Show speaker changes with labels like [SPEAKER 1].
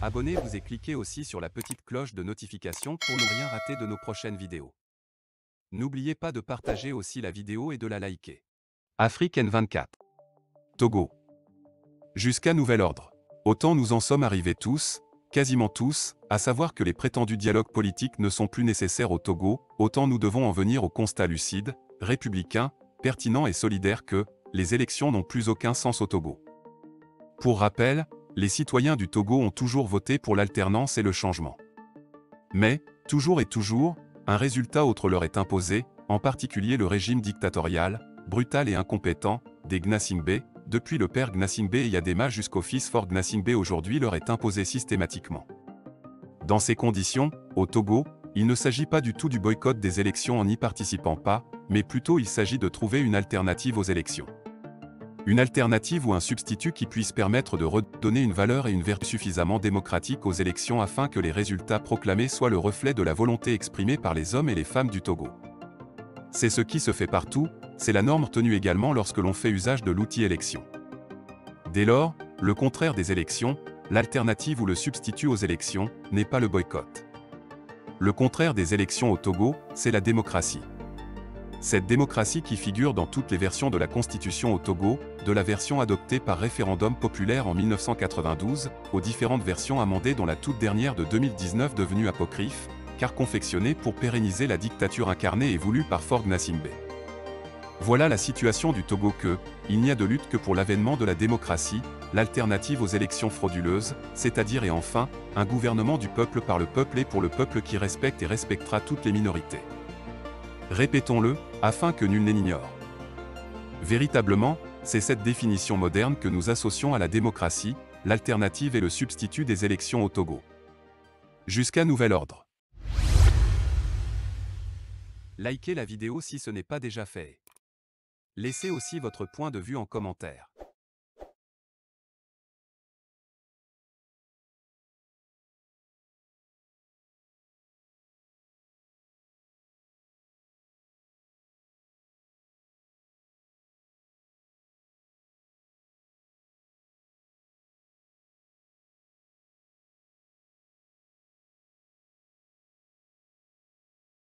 [SPEAKER 1] Abonnez-vous et cliquez aussi sur la petite cloche de notification pour ne rien rater de nos prochaines vidéos. N'oubliez pas de partager aussi la vidéo et de la liker. Afrique N24. Togo. Jusqu'à nouvel ordre. Autant nous en sommes arrivés tous, quasiment tous, à savoir que les prétendus dialogues politiques ne sont plus nécessaires au Togo, autant nous devons en venir au constat lucide, républicain, pertinent et solidaire que les élections n'ont plus aucun sens au Togo. Pour rappel, les citoyens du Togo ont toujours voté pour l'alternance et le changement. Mais, toujours et toujours, un résultat autre leur est imposé, en particulier le régime dictatorial, brutal et incompétent, des Gnassingbé, depuis le père Gnassingbé et Yadema jusqu'au fils fort Gnassingbé aujourd'hui leur est imposé systématiquement. Dans ces conditions, au Togo, il ne s'agit pas du tout du boycott des élections en n'y participant pas, mais plutôt il s'agit de trouver une alternative aux élections. Une alternative ou un substitut qui puisse permettre de redonner une valeur et une vertu suffisamment démocratique aux élections afin que les résultats proclamés soient le reflet de la volonté exprimée par les hommes et les femmes du Togo. C'est ce qui se fait partout, c'est la norme tenue également lorsque l'on fait usage de l'outil élection. Dès lors, le contraire des élections, l'alternative ou le substitut aux élections, n'est pas le boycott. Le contraire des élections au Togo, c'est la démocratie. Cette démocratie qui figure dans toutes les versions de la Constitution au Togo, de la version adoptée par référendum populaire en 1992, aux différentes versions amendées dont la toute dernière de 2019 devenue apocryphe, car confectionnée pour pérenniser la dictature incarnée et voulue par Faure Gnassingbé. Voilà la situation du Togo que, il n'y a de lutte que pour l'avènement de la démocratie, l'alternative aux élections frauduleuses, c'est-à-dire et enfin, un gouvernement du peuple par le peuple et pour le peuple qui respecte et respectera toutes les minorités. Répétons-le, afin que nul n'ignore. Véritablement, c'est cette définition moderne que nous associons à la démocratie, l'alternative et le substitut des élections au Togo. Jusqu'à nouvel ordre. Likez la vidéo si ce n'est pas déjà fait. Laissez aussi votre point de vue en commentaire.